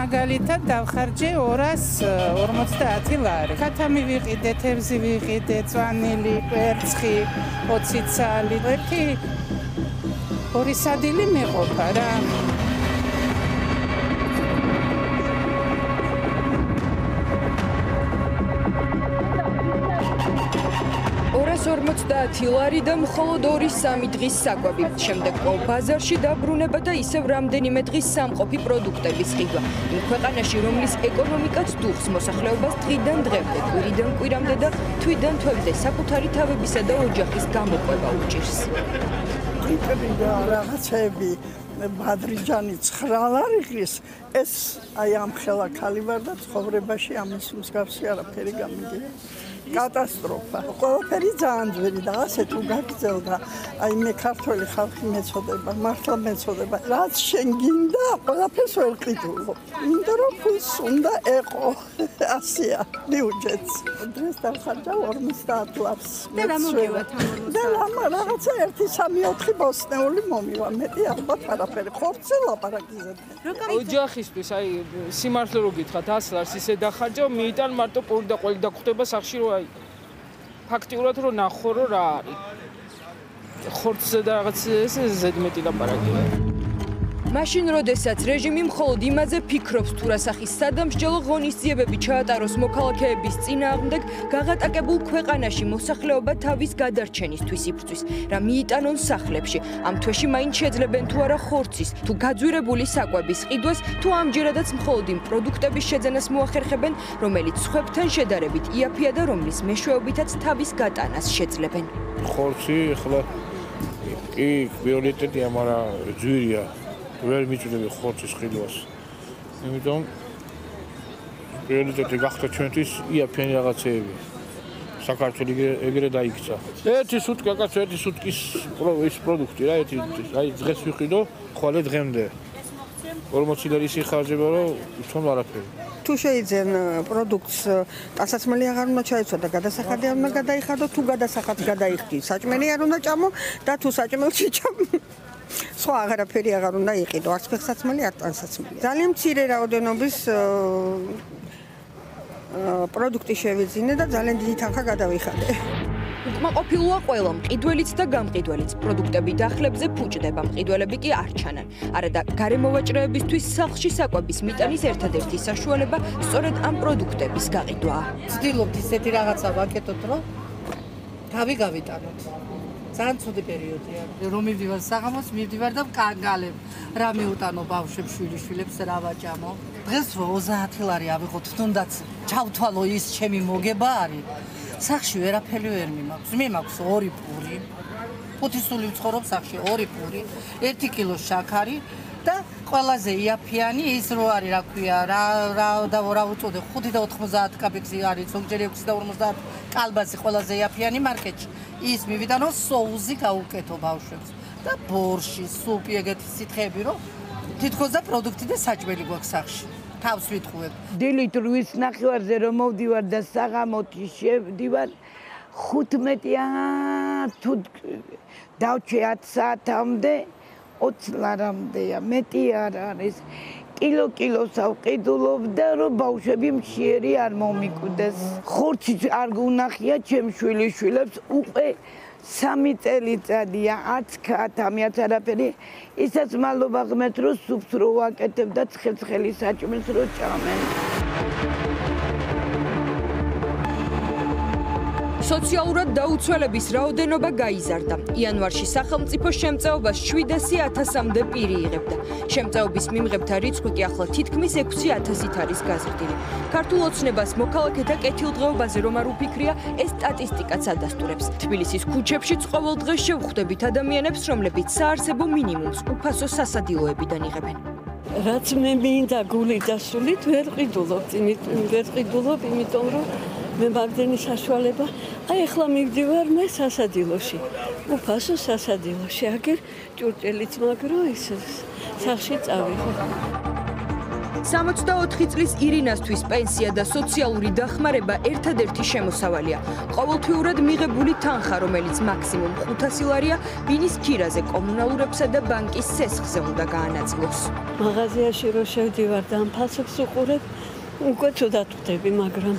მაგალითად დავხარჯე 250 ლარი. ქათა მივიყიდე, თევზი ვიყიდე, წვანილი, კვერცხი, 20 ცალი. ორი სადილი მეყოფა რა. 250 ლარი და მხოლოდ 2-3 დღის საკვები. შემდეგ ყოველ ბაზარში დაბრუნება და ისევ რამდენიმე დღის სამყოფი პროდუქტების ყიდვა. იმ ქვეყანაში, რომლის ეკონომიკაც დუხს, მოსახლეობას დღიდან დღემდე, კვირიდან კვირამდე და თვიდან თვემდე საკუთარი თავებისა და ოჯახის გამოყვება უჭირს. ყიდები და რაღაცები ბადრიჯანი 9 ლარიღის ეს აი ამ ხელა ქალი ვარ და ცხოვრებაში ამის მსგავსი არაფერი გამიგია. კატასტროფა. ყველაფერი ძალიან ძვირი და ასე თუ გაგრძელდა, აი მე ქართველი ხალხი მეწოდება, მართლა მეწოდება. რაც შენ გინდა, ყველაფერს ვერ ყიდულობ. იმიტომ რომ ფულს უნდა ეყო. ასეა, მიუჯეც. დღეს დავხარჯა 50 ლარს. და რა მოგივათ ამ 50? და რაღაცა 1-3-4 ბოსტნეული მომივა. მეტი ალბათ არაფერი. ხორცზე ლაპარაკიზე. ოჯახისთვის აი სიმართლე რო გითხრათ 100 ლარს ისე დახარჯავ, მიიტან მარტო პური და ყველი დაგხვდება სახში რო აი ფაქტიურად რო ნახო რო რა არის. ხორცზე და რაღაც ეს ზედმეტი ლაპარაკია. მაშინ როდესაც რეჟიმი მხოლოდ იმაზე ფიქრობს თუ რა სახის სადამსჯელო ღონისძიებები ჩაატაროს მოქალაქეების წინააღმდეგ, გაღატაკებულ ქვეყანაში მოსახლეობა თავის გადარჩენისთვის იბრძვის, რა მიიტანონ სახლებში. ამ თვეში მაინც შეძლებენ თუ არა ხორცის, თუ გაძვირებული საკვების ყიდვას, თუ ამჯერადაც მხოლოდ იმ პროდუქტების შეძენას მოახერხებენ, რომელიც სხვებთან შედარებით იაფია და რომლის მეშვეობითაც თავის გატანას შეძლებენ. ხორცი ახლა კი პრიორიტეტია, მაგრამ ძვირია. ვერ მიჭირდება ხორცის ყიდვას. იმიტომ პრიორიტეტი გახდა ჩვენთვის იაფიანი რაღაცეები. საქართველო ეგრე დაიქცა. ერთი სუტკი, აკაც ერთი სუტკის ის პროდუქტი რა, აი დღეს ვიყიდო, ხვალე დღემდე. 40 ლარი სიხარჯება, რომ თვითონ არაფერი. თუ შეიძენ პროდუქტს ტანსაცმელი აღარ უნდა ჩაიცვა და გადასახადი არ უნდა გადაიხადო, თუ გადასახადს გადაიხდი, საჭმელი არ უნდა ჭამო და თუ საჭმელში ჭამო. სხვა აღარაფერი აღარ უნდა იყიდო, არც ფეხსაცმელი, არც ტანსაცმელი. ძალიან მცირე რაოდენობის პროდუქტი შევიძინე და ძალიან დიდი თანხა გადავიხადე. უკმაყოფილოა ყველა მყიდველიც და გამყიდველიც. პროდუქტები დახლებზე ფუჭდება, მყიდველები კი არ ჩანან. არა და გარემოვაჭრეებისთვის სახლში საკვების მიტანის ერთადერთი საშუალება სწორედ ამ პროდუქტების გაყიდვაა. ვცდილობთ ისეთი რაღაცა ვაკეთოთ, რომ თავი გავიტანოთ. ძალიან ცუდი პერიოდია. რომ მივდივარ საღამოს, მივდივარ და კანგალებ. რა მიუტანო ბავშვებს, შვილიშვილებს, რა ვაჭამო. დღეს 30 ლარი ავიღოთ, თუნდაც ჩავთვალო ის ჩემი მოგება არის. სახში ვერაფერი ვერ მიმაქვს. მე მაქვს 2 პური. 5 სული ვცხოვრობ სახში 2 პური, 1 კილო შაქარი და ყველაზე იაფიანი ის რო არის, რა ქვია, რა უწოდე 5 და 90 კაპექსი არის, ზოგჯერ 6 და 50 კალბასი ყველაზე იაფიანი მარკეტში. ის მივიდა რომ соуზი გაუკეთო ბავშვებს და ბორში, სუპი ეგეთი სითხეები რომ თითქოს და პროდუქტი და საჭმელი გვაქვს სახში. თავს ვიტყუებ. დილით 8 ნახევარზე რომ მოვდივარ და საღამოთი შევდივარ 15 თუ დავჩე 10 საათამდე 20 ლარამდეა, მეტი არ არის. კილოს ავყიდულობ და რომ ბავშვები მშიერი არ მომიკვდეს. ხორცი არ გუნახია ჩემ შვილიშვილებს უკვე 3 წელიწადია, არც ქათამიაც არაფერი. ისაც მალობა ღმერთ რომ სუპს რო ვაკეთებ და ცხელ-ცხელი საჭმელს რო ჭამენ. სოციალურად დაუცველების რაოდენობა გაიზარდა. იანვარში სახელმწიფო შემწეობას 700,000-მდე პირი იღებდა. შემწეობის მიმღებთა რიცხვი კი ახლა თითქმის 6,000-ით არის გაზრდილი. ქართულ ოცნებას მოქალაქეთა კეთილდღეობაზე რომ არ უფიქრია, ეს სტატისტიკაც ადასტურებს. თბილისის ქუჩებშიც ყოველ დღეს შევხვდებით ადამიანებს, რომლებიც საარსებო მინიმუმს უფასო სასადილოებიდან იღებენ. რაც მე მინდა გული და სულით ვერ ყიდულობ, იმიტომ რომ მე მაგდენი საშუალება, აი ახლა მივდივარ მე სასადილოში. უფასო სასადილოში, აგერ ჭურჭელიც მაგრო ის სახში წავიღო. 64 წლის ირინასთვის პენსია და სოციალური დახმარება ერთადერთი შემოსავალია. ყოველთვიურად მიღებული თანხა, რომელიც მაქსიმუმ 500 ლარია, ბინის ქირაზე, კომუნალურებსა და ბანკის სესხზე უნდა გაანაწილოს. მაღაზიაში რო შევდივარ და ამ ფასებს უყურებ, უკვე ცუდად ვხდები, მაგრამ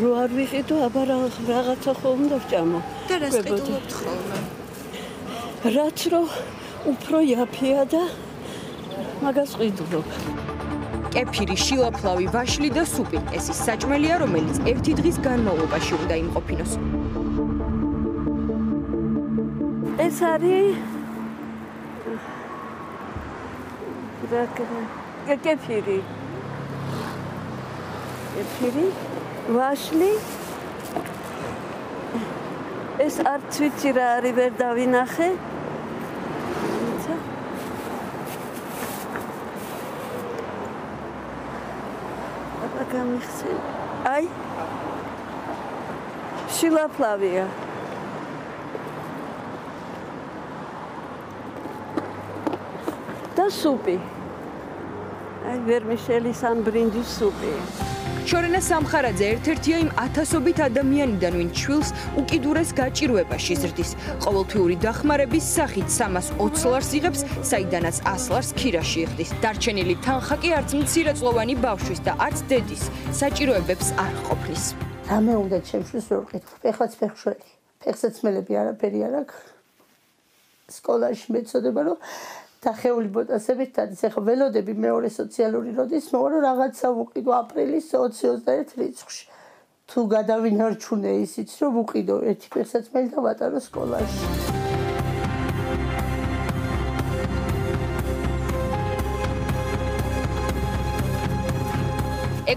რო არ ვიყიდო, აბა რაღაცა ხომ უნდა ვჭამო. და რას ყიდულობთ ხოლმე? რაც რო უფრო იაფია და მაგას ყიდულობ. კეფირი, შილაფლავი, ვაშლი და სუპი. ეს ის საჭმელია, რომელიც ერთი დღის განმავლობაში უნდა იმყოფინოს. ეს არის კეფირი. კეფირი, ვაშლი. ეს არც ვიცი რა არის, ვერ დავინახე. აი შილაფლავია და სუპი აი ვერმიშელის ან ბრინჯის სუპი შორენა სამხარაძე ერთ-ერთია იმ ათასობით ადამიანიდან, ვინც შვილს უკიდურეს გაჭირვებაში ზრდის. ყოველთვიური დახმარების სახით 320 ლარს იღებს, საიდანაც 100 ლარს ქირაში იხდის. დარჩენილი თანხა კი არც მცირეწლოვანი ბავშვის და არც დედის საჭიროებებს არ ყოფნის. რამე უნდა ჩემთვის ვერ ვყიდო. ეხლაც ფეხშველი. ფეხსაცმელები არაფერი არ აქვს. სკოლაში მეწოდება რომ დახეული ბოტასებით დადის. ეხლა ველოდები მეორე სოციალური როდის მოვა რომ რაღაცა ვუყიდო აპრილის 20-21 რიცხვში. თუ გადავინარჩუნე ისიც რომ ვუყიდო ერთი ფეხსაცმელი და ვატარო სკოლაში.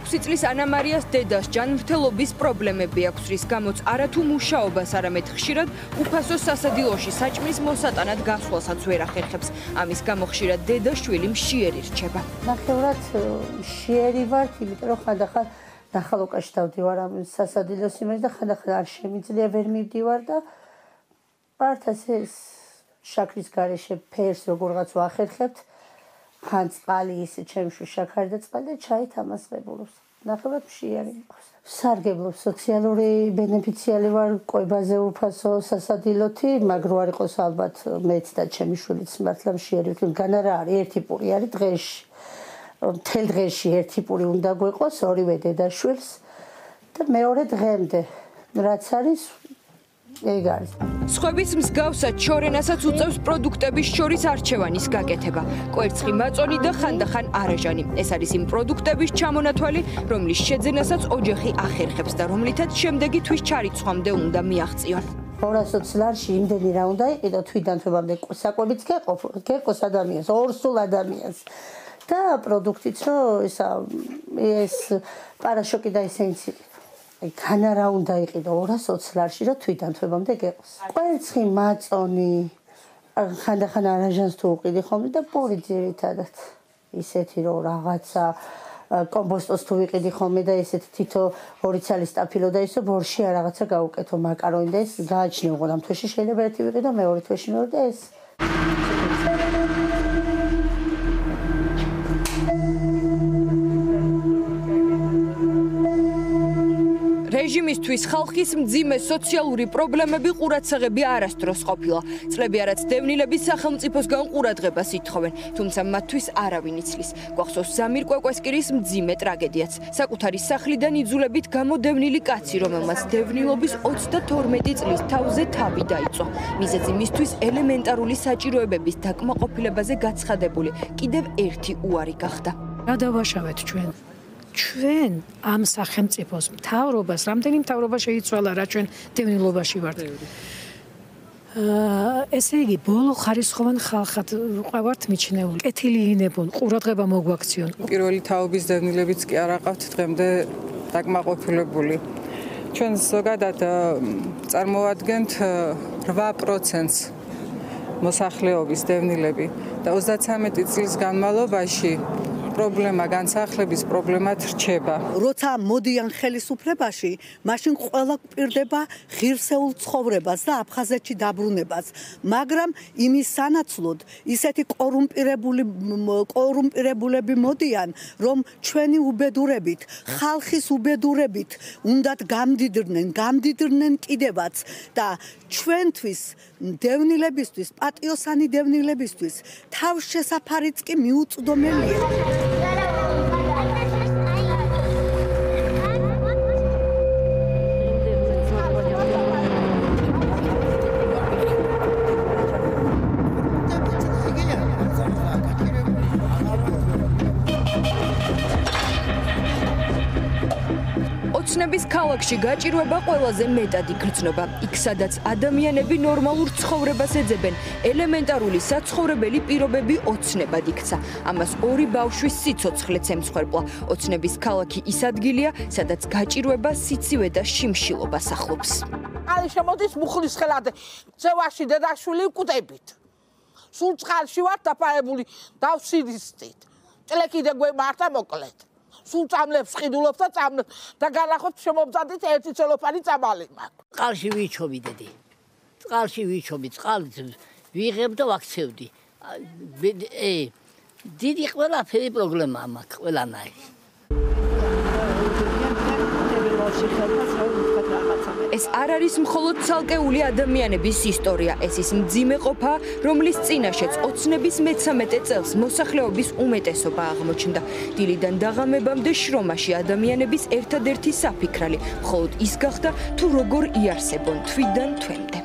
6 წლის ანა მარიას დედას ჯანმრთელობის პრობლემები აქვს, რის გამოც არათუ მუშაობას, არამედ ხშირად უფასო სასადილოში საჭმლის მოსატანად გასვლასაც ვერ ახერხებს. ამის გამო ხშირად დედა შვილი მშიერი რჩება. ნახევრად მშიერი ვარ, იმიტომ რომ ხანდახან ნახალოკაში დავდივარ ამ სასადილოს იმას და ხანდახან არ შემიძლია ვერ მივდივარ და პარტას ეს შაქრის გარეშე ფერს როგორღაც ვახერხებთ. ხან წყალი ისე ჩემში შაქარი და წყალი და ჩაით ამას ღებულობს. ნახევრად მშიერი მყავს. სარგებლობ სოციალური ბენეფიციარი ვარ კვებაზე უფასო სასადილოთი, მაგრამ არ იყოს ალბათ მეც და ჩემი შვილიც მართლა მშიერი ვქენ. განარა არის ერთი პური არის დღეში. მთელ დღეში ერთი პური უნდა გვეყოს ორივე დედაშვილს და მეორე დღემდე. რაც არის ეგ არის. სხვების მსგავსად შორენასაც უწევს პროდუქტების შორის არჩევანის გაკეთება. კვერცხი, მაწონი და ხანდახან არაჟანი. ეს არის იმ პროდუქტების ჩამონათვალი, რომლის შეძენასაც ოჯახი ახერხებს და რომლითაც შემდეგი თვის ჩარიცხვამდე უნდა მიაღწიონ. 220 ლარში იმდენი რა უნდა იყიდო თვიდან თვებამდე საკვებიც გეყოს ადამიანს, ორსულ ადამიანს. და პროდუქტიც რომ ეს პარაშოკი და ესენცი განა რა უნდა იყიდო 220 ლარში რომ თვიდან თვებამდე გეყოს. კვერცხი, მაწონი, ხანდახან არაჟანს თუ უყიდი ხოლმე და პური ძირითადად. ისეთი რომ რაღაცა კომბოსტოს თუ ვიყიდი ხოლმე და ესეთი თითო 2 ცალი სტაფილო და ისო ბორში რაღაცა გავუკეთო მაკარონი და ეს გააჩნია უყოდ ამ თვეში შეიძლება ერთი ვიყიდო მეორე თვეში მეორე და ეს რეჟიმისთვის ხალხის მძიმე სოციალური პრობლემები ყურადსაღები არასდროს ყოფილა. წლები არაც დევნილების სახელმწიფოსგან ყურადღებას ითხოვენ, თუმცა მათთვის არავინ იცლის. გვახსოვს ზამირ კვეკვესკირის მძიმე ტრაგედიაც. საკუთარი სახლიდან იძულებით გამოდევნილი კაცი, რომელმაც დევნილობის 22 წლის თავზე თავი დაიწვა. მიზეზი მისთვის ელემენტარული საჭიროებების დაკმაყოფილებაზე გაცხადებული კიდევ ერთი უარი გახდა. რა დავაშავეთ ჩვენ? ჩვენ ამ სახელმწიფოს მთავრობას, რამდენი მთავრობა შეიცვალა, რა ჩვენ დევნილობაში ვართ. ესე იგი, ბოლო ხარისხოვან ხალხად ვყავართ მიჩნეული. კეთილი ინებონ, ყურადღება მოგვაქციონ. პირველი თაობის დევნილებიც კი არ აყავთ დღემდე დაკმაყოფილებული. ჩვენ ზოგადად წარმოადგენთ 8%-ს მოსახლეობის დევნილები და 33 წლის განმავლობაში პრობლემა, განსახლების პრობლემად რჩება. როცა მოდიან ხელისუფლებაში, მაშინ ყველა გვპირდება ღირსეულ ცხოვრებას და აფხაზეთში დაბრუნებას, მაგრამ იმის სანაცვლოდ ისეთი კორუმპირებულები მოდიან, რომ ჩვენი უბედურებით, ხალხის უბედურებით უნდათ გამდიდრნენ კიდევაც და ჩვენთვის დევნილებისთვის, პატიოსანი დევნილებისთვის თავშესაფარიც კი მიუწვდომელია. ოცნების ქალაქში გაჭირვება ყველაზე მეტად იგრძნობა. იქ, სადაც ადამიანები ნორმალურ ცხოვრებას ეძებენ, ელემენტარული საცხოვრებელი პირობები ოცნებად იქცა. ამას ორი ბავშვის სიცოცხლეც ემსხვერპლა. ოცნების ქალაქი ის ადგილია, სადაც გაჭირვება, სიცივე და შიმშილობა სახლობს. აი შემოდის მუხლის ხელად ძევაში დედაშვილი ვკვდებით. სულ წყალში ვარ დაფარებული დავსირისწით. წლეკიდე გვემართა მოკლედ. სულ წამლებს ყიდულობ და წამლებს და განახოთ შემომწადით ერთი ცელოფანი წამალი მაქვს. წყალში ვიჩობი დედი. წყალში ვიჩობი, წყალს ვიღებ და ვაქცევდი. დიდი ყველაფერი პრობლემაა მაქვს, ყველანაირი. ეს არ არის მხოლოდ ცალკეული ადამიანების ისტორია, ეს ის მძიმე ყოფა, რომლის წინაშეც ოცნების მე-13 წელს მოსახლეობის უმეტესობა აღმოჩნდა. დილიდან დაღამებამდე შრომაში ადამიანების ერთადერთი საფიქრალი, მხოლოდ ის გახდა თუ როგორ იარსებონ თვიდან თვემდე.